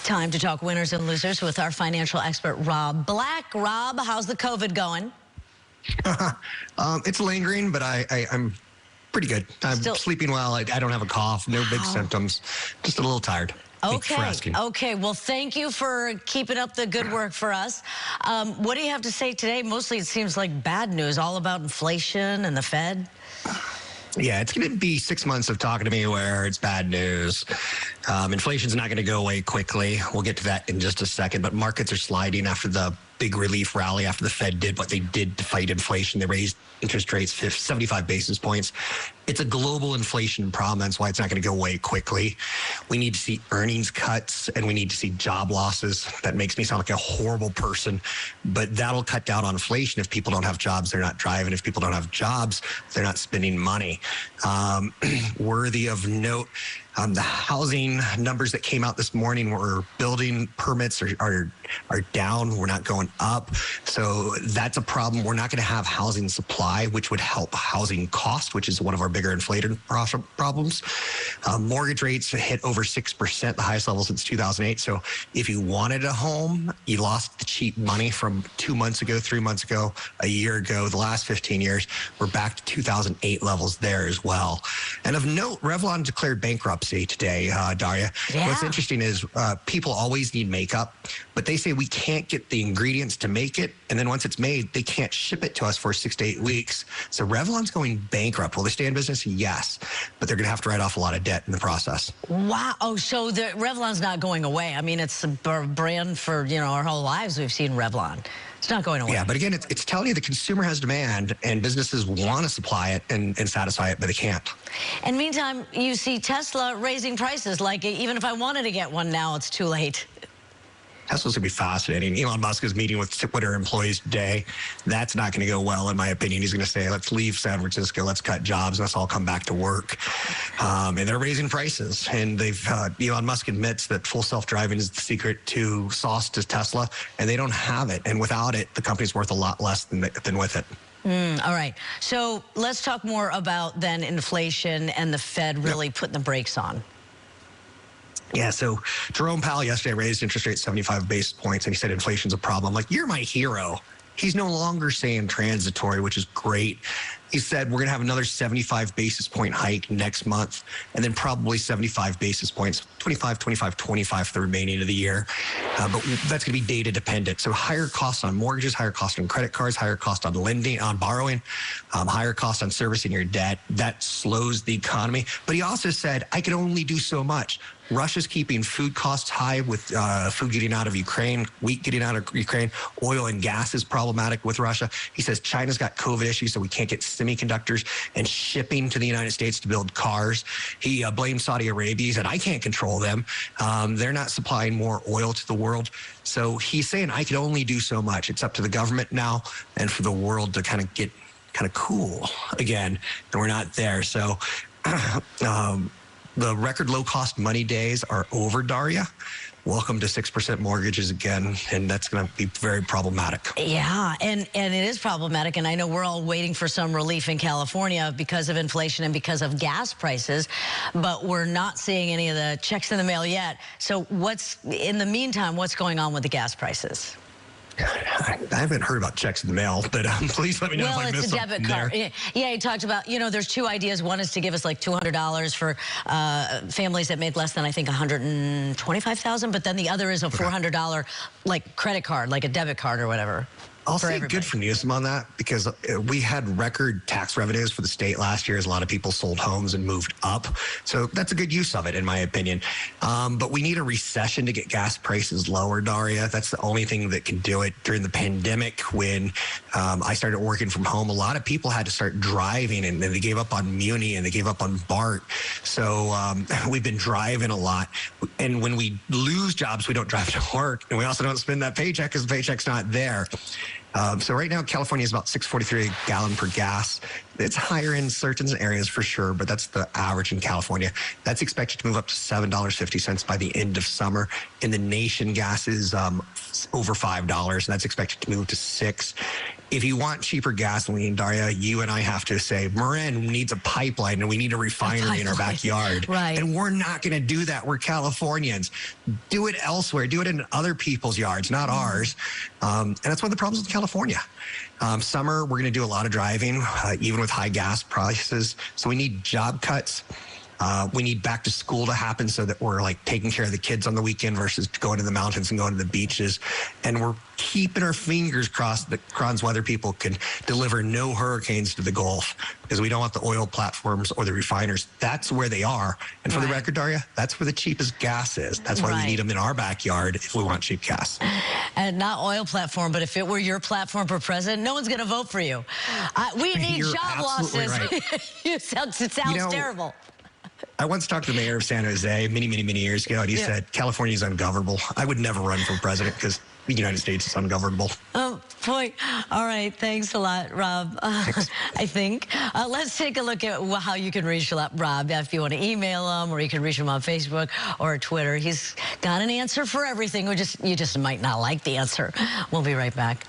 Time to talk winners and losers with our financial expert, Rob Black. Rob, how's the COVID going? It's lingering, but I'm pretty good. I'm sleeping well. I don't have a cough, no big symptoms, just a little tired. Okay. Well, thank you for keeping up the good work for us. What do you have to say today? Mostly it seems like bad news, all about inflation and the Fed. Yeah, it's going to be 6 months of talking to me where it's bad news. Inflation's not going to go away quickly. We'll get to that in just a second. But markets are sliding after the big relief rally after the Fed did what they did to fight inflation. They raised interest rates 75 basis points. It's a global inflation problem. That's why it's not going to go away quickly. We need to see earnings cuts and we need to see job losses. That makes me sound like a horrible person, but that'll cut down on inflation. If people don't have jobs, they're not driving. If people don't have jobs, they're not spending money. Worthy of note, the housing numbers that came out this morning were building permits are down. We're not going up. So that's a problem. We're not going to have housing supply, which would help housing cost, which is one of our bigger inflated problems. Mortgage rates hit over 6%, the highest level since 2008. So if you wanted a home, you lost the cheap money from 2 months ago, 3 months ago, a year ago, the last 15 years. We're back to 2008 levels there as well. And of note, Revlon declared bankruptcy today, Daria. Yeah. What's interesting is people always need makeup, but they say we can't get the ingredients to make it. And then once it's made, they can't ship it to us for 6 to 8 weeks. So Revlon's going bankrupt. Will they stay in business? Yes. But they're going to have to write off a lot of debt in the process. Wow. Oh, so the Revlon's not going away. I mean, it's a brand for, our whole lives we've seen Revlon. It's not going away. Yeah, but again, it's telling you the consumer has demand and businesses want to supply it and satisfy it, but they can't. And meantime, you see Tesla raising prices. Like, even if I wanted to get one now, it's too late. Tesla's going to be fascinating. Elon Musk is meeting with Twitter employees today. That's not going to go well, in my opinion. He's going to say, let's leave San Francisco, let's cut jobs, let's all come back to work. And they're raising prices. And Elon Musk admits that full self-driving is the secret to sauce to Tesla, and they don't have it. And without it, the company's worth a lot less than with it. All right. So let's talk more about then inflation and the Fed really putting the brakes on. Yeah, so Jerome Powell yesterday raised interest rates 75 basis points, and he said inflation's a problem. I'm like, you're my hero. He's no longer saying transitory, which is great. He said we're going to have another 75 basis point hike next month, and then probably 75 basis points, 25 for the remaining of the year. But that's going to be data dependent. So higher costs on mortgages, higher cost on credit cards, higher cost on lending, on borrowing, higher cost on servicing your debt. That slows the economy. But he also said, I can only do so much. Russia's keeping food costs high with food getting out of Ukraine, wheat getting out of Ukraine. Oil and gas is problematic with Russia. He says China's got COVID issues, so we can't get semiconductors and shipping to the United States to build cars. He blamed Saudi Arabia. He said, I can't control them. They're not supplying more oil to the world. So he's saying, I can only do so much. It's up to the government now and for the world to kind of get cool again. And we're not there. So the record low-cost money days are over, Daria. Welcome to 6% mortgages again, and that's going to be very problematic. Yeah, and it is problematic, and I know we're all waiting for some relief in California because of inflation and because of gas prices, but we're not seeing any of the checks in the mail yet. So in the meantime, what's going on with the gas prices? I haven't heard about checks in the mail, but please let me know if I missed something there. Well, it's a debit card. Yeah, he talked about, there's two ideas. One is to give us like $200 for families that make less than, I think, $125,000. But then the other is a $400 like credit card, like a debit card or whatever. I'll say good for Newsom on that, because we had record tax revenues for the state last year as a lot of people sold homes and moved up. So that's a good use of it, in my opinion. But we need a recession to get gas prices lower, Daria. That's the only thing that can do it. During the pandemic, when I started working from home, a lot of people had to start driving, and they gave up on Muni and they gave up on BART. So we've been driving a lot. And when we lose jobs, we don't drive to work. And we also don't spend that paycheck because the paycheck's not there. So right now, California is about $6.43 a gallon per gas. It's higher in certain areas for sure, but that's the average in California. That's expected to move up to $7.50 by the end of summer. In the nation, gas is over $5, and that's expected to move to $6. if you want cheaper gasoline, Daria, you and I have to say, Marin needs a pipeline and we need a refinery in our backyard. Right. And we're not going to do that. We're Californians. Do it elsewhere. Do it in other people's yards, not ours. And that's one of the problems with California. Summer, we're going to do a lot of driving, even with high gas prices. So we need job cuts. We need back to school to happen so that we're like taking care of the kids on the weekend versus going to the mountains and going to the beaches. And we're keeping our fingers crossed that Kron's weather people can deliver no hurricanes to the Gulf, because we don't want the oil platforms or the refiners. That's where they are. And for the record, Daria, that's where the cheapest gas is. That's why we need them in our backyard if we want cheap gas. And not oil platform, but if it were your platform for president, no one's going to vote for you. We need You're job losses. right. It sounds terrible. I once talked to the mayor of San Jose many years ago, and he said, California is ungovernable. I would never run for president because the United States is ungovernable. Oh, boy. All right. Thanks a lot, Rob. I think. Let's take a look at how you can reach Rob. If you want to email him, or you can reach him on Facebook or Twitter. He's got an answer for everything. You just might not like the answer. We'll be right back.